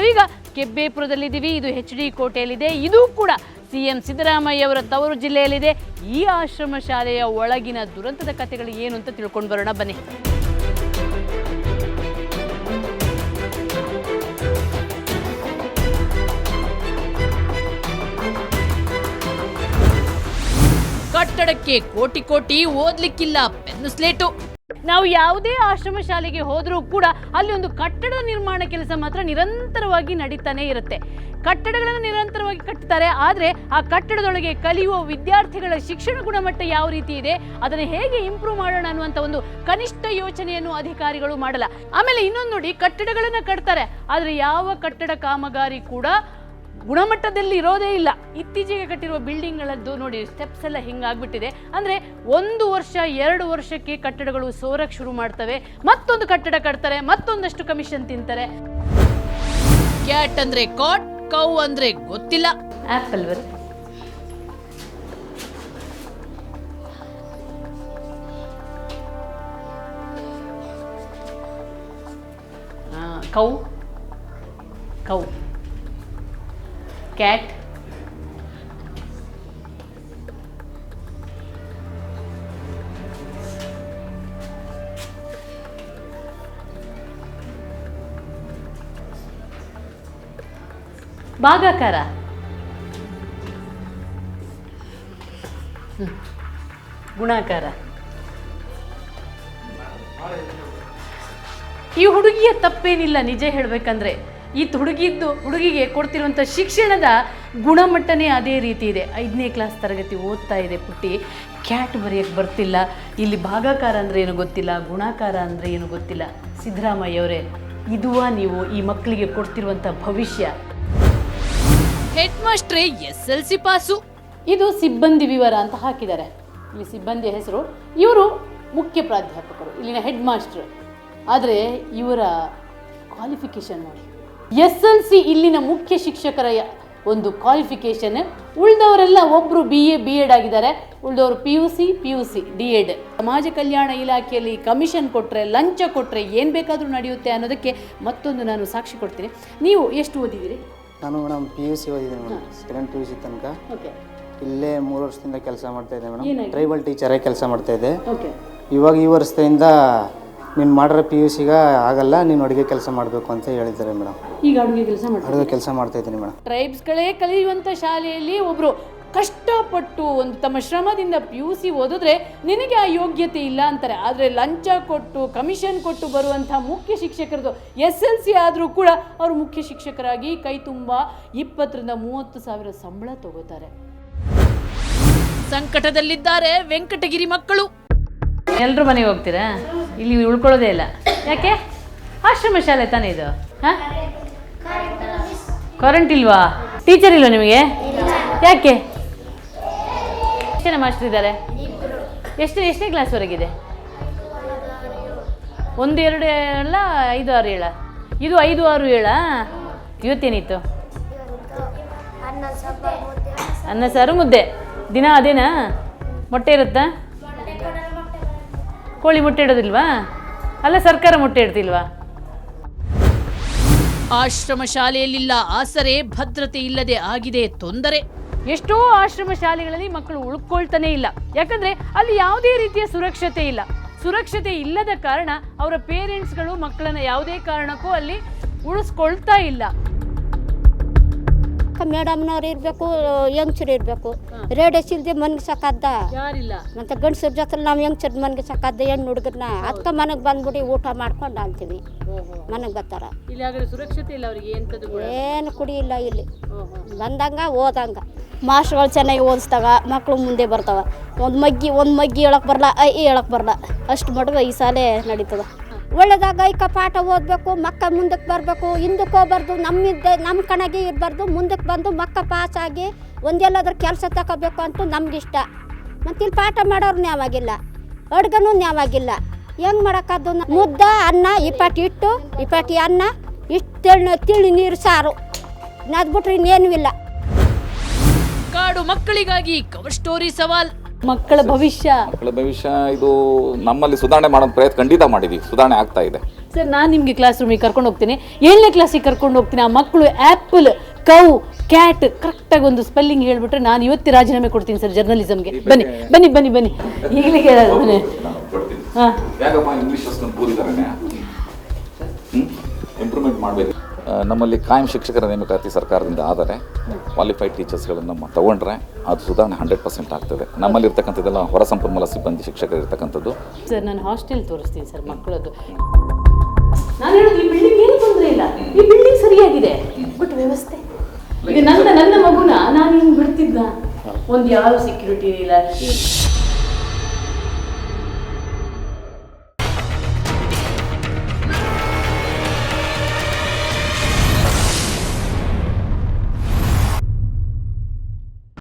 ನಾವೀಗ ಕೆಬ್ಬೇಪುರದಲ್ಲಿದ್ದೀವಿ. ಇದು HD ಕೋಟೆಯಲ್ಲಿದೆ. ಇದು ಕೂಡ CM ಸಿದ್ದರಾಮಯ್ಯ ಅವರ ತವರು ಜಿಲ್ಲೆಯಲ್ಲಿದೆ. ಈ ಆಶ್ರಮ ಶಾಲೆಯ ಒಳಗಿನ ದುರಂತದ ಕಥೆಗಳು ಏನು ಅಂತ ತಿಳ್ಕೊಂಡು ಬರೋಣ ಬನ್ನಿ. ಕಟ್ಟಡಕ್ಕೆ ಕೋಟಿ ಕೋಟಿ, ಓದ್ಲಿಕ್ಕಿಲ್ಲ ಪೆನ್ನು ಸ್ಲೇಟು. ನಾವು ಯಾವುದೇ ಆಶ್ರಮ ಶಾಲೆಗೆ ಹೋದರೂ ಕೂಡ ಅಲ್ಲಿ ಒಂದು ಕಟ್ಟಡ ನಿರ್ಮಾಣ ಕೆಲಸ ಮಾತ್ರ ನಿರಂತರವಾಗಿ ನಡೀತಾನೆ ಇರುತ್ತೆ. ಕಟ್ಟಡಗಳನ್ನು ನಿರಂತರವಾಗಿ ಕಟ್ತಾರೆ, ಆದರೆ ಆ ಕಟ್ಟಡದೊಳಗೆ ಕಲಿಯುವ ವಿದ್ಯಾರ್ಥಿಗಳ ಶಿಕ್ಷಣ ಗುಣಮಟ್ಟ ಯಾವ ರೀತಿ ಇದೆ, ಅದನ್ನು ಹೇಗೆ ಇಂಪ್ರೂವ್ ಮಾಡೋಣ ಅನ್ನುವಂಥ ಒಂದು ಕನಿಷ್ಠ ಯೋಚನೆಯನ್ನು ಅಧಿಕಾರಿಗಳು ಮಾಡಲ್ಲ. ಆಮೇಲೆ ಇನ್ನೊಂದು ನೋಡಿ, ಕಟ್ಟಡಗಳನ್ನು ಕಟ್ತಾರೆ, ಆದರೆ ಯಾವ ಕಟ್ಟಡ ಕಾಮಗಾರಿ ಕೂಡ ಗುಣಮಟ್ಟದಲ್ಲಿ ಇರೋದೇ ಇಲ್ಲ. ಇತ್ತೀಚೆಗೆ ಕಟ್ಟಿರುವ ಬಿಲ್ಡಿಂಗ್ಗಳದ್ದು ನೋಡಿ, ಸ್ಟೆಪ್ಸ್ ಎಲ್ಲ ಹಿಂಗಾಗ್ಬಿಟ್ಟಿದೆ. ಅಂದರೆ 1 ವರ್ಷ 2 ವರ್ಷಕ್ಕೆ ಕಟ್ಟಡಗಳು ಸೋರಕ್ಕೆ ಶುರು ಮಾಡ್ತವೆ, ಮತ್ತೊಂದು ಕಟ್ಟಡ ಕಟ್ತಾರೆ, ಮತ್ತೊಂದಷ್ಟು ಕಮಿಷನ್ ತಿಂತಾರೆ. ಕ್ಯಾಟ್ ಅಂದ್ರೆ ಕಾಟ್, ಕೌ ಅಂದ್ರೆ ಗೊತ್ತಿಲ್ಲ. ಆಪಲ್ ಬರುತ್ತೆ, ಕೌ ಕೌ cat, ಭಾಗಾಕಾರ, ಗುಣಾಕಾರ. ಈ ಹುಡುಗಿಯ ತಪ್ಪೇನಿಲ್ಲ ನಿಜ ಹೇಳಬೇಕಂದ್ರೆ. ಈ ಹುಡುಗಿಗೆ ಕೊಡ್ತಿರುವಂಥ ಶಿಕ್ಷಣದ ಗುಣಮಟ್ಟನೇ ಅದೇ ರೀತಿ ಇದೆ. 5ನೇ ಕ್ಲಾಸ್ ತರಗತಿ ಓದ್ತಾ ಇದೆ ಪುಟ್ಟಿ. ಕ್ಯಾಟ್ ಬರೆಯೋಕ್ಕೆ ಬರ್ತಿಲ್ಲ, ಇಲ್ಲಿ ಭಾಗಾಕಾರ ಅಂದರೆ ಏನು ಗೊತ್ತಿಲ್ಲ, ಗುಣಾಕಾರ ಅಂದರೆ ಏನು ಗೊತ್ತಿಲ್ಲ. ಸಿದ್ದರಾಮಯ್ಯವರೇ, ಇದುವಾ ನೀವು ಈ ಮಕ್ಕಳಿಗೆ ಕೊಡ್ತಿರುವಂಥ ಭವಿಷ್ಯ? ಹೆಡ್ ಮಾಸ್ಟ್ರೇ SLC ಪಾಸು. ಇದು ಸಿಬ್ಬಂದಿ ವಿವರ ಅಂತ ಹಾಕಿದ್ದಾರೆ. ಇಲ್ಲಿ ಸಿಬ್ಬಂದಿಯ ಹೆಸರು. ಇವರು ಮುಖ್ಯ ಪ್ರಾಧ್ಯಾಪಕರು, ಇಲ್ಲಿನ ಹೆಡ್ ಮಾಸ್ಟರ್. ಆದರೆ ಇವರ ಕ್ವಾಲಿಫಿಕೇಶನ್ ನೋಡಿ, SLC ಇಲ್ಲಿನ ಮುಖ್ಯ ಶಿಕ್ಷಕರ ಒಂದು ಕ್ವಾಲಿಫಿಕೇಶನ್. ಉಳಿದವರೆಲ್ಲ ಒಬ್ಬರು BA B.Ed ಆಗಿದ್ದಾರೆ, ಉಳಿದವರು PUC D.Ed. ಸಮಾಜ ಕಲ್ಯಾಣ ಇಲಾಖೆಯಲ್ಲಿ ಕಮಿಷನ್ ಕೊಟ್ಟರೆ, ಲಂಚ ಕೊಟ್ಟರೆ ಏನು ಬೇಕಾದರೂ ನಡೆಯುತ್ತೆ ಅನ್ನೋದಕ್ಕೆ ಮತ್ತೊಂದು ನಾನು ಸಾಕ್ಷಿ ಕೊಡ್ತೀನಿ. ನೀವು ಎಷ್ಟು ಓದಿದ್ದೀರಿ? ನಾನು ಮೇಡಮ್ PUC ಓದಿದ್ದೀನಿ ಮೇಡಮ್, 2nd PUC ತನಕ. ಓಕೆ. ಇಲ್ಲೇ 3 ವರ್ಷದಿಂದ ಕೆಲಸ ಮಾಡ್ತಾ ಇದ್ದೆ ಮೇಡಮ್, ಟ್ರೈಬಲ್ ಟೀಚರಾಗಿ ಕೆಲಸ ಮಾಡ್ತಾ ಇದ್ದೆ. ಓಕೆ. ಇವಾಗ ಈ ವರ್ಷದಿಂದ ನೀನು ಮಾಡಿರೋ PUCಗೆ ಆಗಲ್ಲ, ನೀನು ಅಡುಗೆ ಕೆಲಸ ಮಾಡಬೇಕು ಅಂತ ಹೇಳಿದ್ದಾರೆ ಮೇಡಮ್. ಈಗ ಅಡುಗೆ ಕೆಲಸ ಮಾಡ್ತಾ ಇದ್ದೀನಿ ಮೇಡಮ್. ಟ್ರೈಬ್ಸ್ಗಳೇ ಕಲಿಯುವಂಥ ಶಾಲೆಯಲ್ಲಿ ಒಬ್ಬರು ಕಷ್ಟಪಟ್ಟು ಒಂದು ತಮ್ಮ ಶ್ರಮದಿಂದ PUC ಓದಿದ್ರೆ ನಿನಗೆ ಆ ಯೋಗ್ಯತೆ ಇಲ್ಲ ಅಂತಾರೆ. ಆದರೆ ಲಂಚ ಕೊಟ್ಟು ಕಮಿಷನ್ ಕೊಟ್ಟು ಬರುವಂಥ ಮುಖ್ಯ ಶಿಕ್ಷಕರದು SLC ಆದರೂ ಕೂಡ ಅವರು ಮುಖ್ಯ ಶಿಕ್ಷಕರಾಗಿ ಕೈ ತುಂಬ 20 ರಿಂದ 30 ಸಾವಿರ ಸಂಬಳ ತಗೋತಾರೆ. ಸಂಕಟದಲ್ಲಿದ್ದಾರೆ ವೆಂಕಟಗಿರಿ ಮಕ್ಕಳು. ಎಲ್ಲರೂ ಮನೆಗೆ ಹೋಗ್ತೀರಾ? ಇಲ್ಲಿ ಉಳ್ಕೊಳ್ಳೋದೇ ಇಲ್ಲ. ಯಾಕೆ? ಆಶ್ರಮ ಶಾಲೆ ತಾನೇ ಇದು. ಕರೆಂಟ್ ಇಲ್ವಾ? ಟೀಚರ್ ಇಲ್ವಾ ನಿಮಗೆ? ಯಾಕೆ? ಎಷ್ಟು ಜನ ಮಾಸ್ಟರ್ ಇದ್ದಾರೆ? ಎಷ್ಟನೇ ಕ್ಲಾಸ್ವರೆಗಿದೆ? 1 2 ಅಲ್ಲ, 5 6 7. ಇದು 5 6 7. ಇವತ್ತೇನಿತ್ತು? ಅನ್ನ ಸಾರು ಮುದ್ದೆ. ದಿನ ಅದೇನಾ? ಮೊಟ್ಟೆ ಇರುತ್ತಾ? ಕೋಳಿ ಮೊಟ್ಟೆ ಇಡೋದಿಲ್ವಾ? ಅಲ್ಲ, ಸರ್ಕಾರ ಮೊಟ್ಟೆ ಇಡ್ತಿಲ್ವಾ? ಆಶ್ರಮ ಶಾಲೆಯಲ್ಲಿಲ್ಲ ಆಸರೆ, ಭದ್ರತೆ ಇಲ್ಲದೆ ಆಗಿದೆ ತೊಂದರೆ. ಎಷ್ಟೋ ಆಶ್ರಮ ಶಾಲೆಗಳಲ್ಲಿ ಮಕ್ಕಳು ಉಳ್ಕೊಳ್ತಾನೆ ಇಲ್ಲ. ಯಾಕಂದ್ರೆ ಅಲ್ಲಿ ಯಾವುದೇ ರೀತಿಯ ಸುರಕ್ಷತೆ ಇಲ್ಲ. ಸುರಕ್ಷತೆ ಇಲ್ಲದ ಕಾರಣ ಅವರ ಪೇರೆಂಟ್ಸ್ಗಳು ಮಕ್ಕಳನ್ನ ಯಾವುದೇ ಕಾರಣಕ್ಕೂ ಅಲ್ಲಿ ಉಳಿಸ್ಕೊಳ್ತಾ ಇಲ್ಲ. ಮೇಡಮ್ನವ್ರು ಇರಬೇಕು, ಯಂಗ್ಚರ್ ಇರಬೇಕು. ರೇಡಿಯಸ್ ಇಲ್ಲದೆ ಮನೆಗೆ ಸಾಕಾದ ಯಾರಿಲ್ಲ. ಮತ್ತು ಗಂಡಸರ ಜೊತೆ ನಾವು ಯಂಗ್ಚರ್ ಮನೆಗೆ ಸಾಕಾದ ಹೆಣ್ಣು ಹುಡುಗರನ್ನ ಅದಕ್ಕೆ ಮನೆಗೆ ಬಂದ್ಬಿಟ್ಟು ಊಟ ಮಾಡ್ಕೊಂಡು ಅಂತೀವಿ. ಮನೆಗೆ ಬರ್ತಾರ. ಸುರಕ್ಷತೆ ಇಲ್ಲ ಅವರಿಗೆ, ಏನು ಕುಡಿಯಿಲ್ಲ ಇಲ್ಲಿ. ಬಂದಂಗ ಓದಂಗ ಮಾಸ್ಟ್ರುಗಳು ಚೆನ್ನಾಗಿ ಓದಿಸ್ದಾಗ ಮಕ್ಕಳು ಮುಂದೆ ಬರ್ತಾವ. ಒಂದು ಮಗ್ಗಿ ಹೇಳಕ್ಕೆ ಬರಲ್ಲ, ಹೇಳಕ್ಕೆ ಬರಲ್ಲ. ಅಷ್ಟು ಮಡುಗ ಈ ಸಾಲೆ ನಡೀತದ. ಒಳ್ಳೆದಾಗ ಐಕ ಪಾಠ ಓದಬೇಕು, ಮಕ್ಕ ಮುಂದಕ್ಕೆ ಬರಬೇಕು, ಹಿಂದಕ್ಕೆ ಹೋಗ್ಬಾರ್ದು, ನಮ್ಮ ಕಣಗೆ ಇರಬಾರ್ದು. ಮುಂದಕ್ಕೆ ಬಂದು ಮಕ್ಕ ಪಾಸಾಗಿ ಒಂದೆಲ್ಲಾದ್ರೂ ಕೆಲಸ ತಗೋಬೇಕು ಅಂತ ನಮಗಿಷ್ಟ. ಮತ್ತು ಇಲ್ಲಿ ಪಾಠ ಮಾಡೋರು ನ್ಯಾವಾಗಿಲ್ಲ, ಅಡ್ಗನೂ ನ್ಯಾವಾಗಿಲ್ಲ. ಹೆಂಗೆ ಮಾಡೋಕ್ಕದ್ದು? ಮುದ್ದ ಅನ್ನ ಇಟ್ಟು ಅನ್ನ ಇಷ್ಟು ತಿಳಿ ನೀರು ಸಾರು, ಅದು ಬಿಟ್ರೆ ಇನ್ನೇನೂ ಇಲ್ಲ. ಕಾಡು ಮಕ್ಕಳಿಗಾಗಿ ಕವರ್ ಸ್ಟೋರಿ ಸವಾಲ್. ಮಕ್ಕಳ ಭವಿಷ್ಯ ಇದು ನಮ್ಮಲ್ಲಿ ಸುಧಾರಣೆ ಮಾಡೋ ಪ್ರಯತ್ನ ಖಂಡಿತ ಮಾಡಿದ್ವಿ, ಸುಧಾರಣೆ ಆಗ್ತಾ ಇದೆ. ಸರ್ ನಾನು ನಿಮಗೆ ಕ್ಲಾಸ್ ರೂಮಿಗೆ ಕರ್ಕೊಂಡು ಹೋಗ್ತೀನಿ, 7ನೇ ಕ್ಲಾಸಿಗೆ ಕರ್ಕೊಂಡು ಹೋಗ್ತೀನಿ. ಆ ಮಕ್ಕಳು ಆ್ಯಪಲ್, ಕೌ, ಕ್ಯಾಟ್ ಕರೆಕ್ಟಾಗಿ ಒಂದು ಸ್ಪೆಲ್ಲಿಂಗ್ ಹೇಳ್ಬಿಟ್ರೆ ನಾನು ಇವತ್ತೇ ರಾಜೀನಾಮೆ ಕೊಡ್ತೀನಿ ಸರ್ ಜರ್ನಲಿಸಮ್ಗೆ. ಬನ್ನಿ ಬನ್ನಿ ಬನ್ನಿ ಬನ್ನಿ ಈಗಲೇ ಕೇಳೋದು. ಹಾಂ, ಯಾಕಪ್ಪ ಇಂಗ್ಲೀಷ್ ಅಷ್ಟೊಂದು ಕೂರಿದಾರೆ, ಇಂಪ್ರೂವ್ಮೆಂಟ್ ಮಾಡಬೇಕು. ನಮ್ಮಲ್ಲಿ ಕಾಯಂ ಶಿಕ್ಷಕರ ನೇಮಕಾತಿ ಸರ್ಕಾರದಿಂದ ಆದರೆ ಕ್ವಾಲಿಫೈಡ್ ಟೀಚರ್ಸ್ಗಳನ್ನು ತಗೊಂಡ್ರೆ ಅದು ಸುಧಾರಣೆ 100% ಆಗ್ತದೆ. ನಮ್ಮಲ್ಲಿ ಇರ್ತಕ್ಕಂಥದ್ದೆಲ್ಲ ಹೊರ ಸಂಪನ್ಮೂಲ ಸಿಬ್ಬಂದಿ ಶಿಕ್ಷಕರು ಇರ್ತಕ್ಕಂಥದ್ದು. ಸರ್ ನಾನು ಹಾಸ್ಟೆಲ್ ತೋರಿಸ್ತೀನಿ ಸರ್ ಮಕ್ಕಳದ್ದು. ನಾನು ಹೇಳೋದು ಈ ಬಿಲ್ಡಿಂಗ್ ಏನು ತೊಂದರೆ ಇಲ್ಲ, ಈ ಬಿಲ್ಡಿಂಗ್ ಸರಿಯಾಗಿದೆ, ಬಟ್ ವ್ಯವಸ್ಥೆ ಈಗ ನನ್ನ ಮಗುನ ನಾನು ಹಿಂಗೆ ಬಿಡ್ತಿದ್ದ, ಒಂದು ಯಾವ ಸೆಕ್ಯೂರಿಟಿ ಇಲ್ಲ.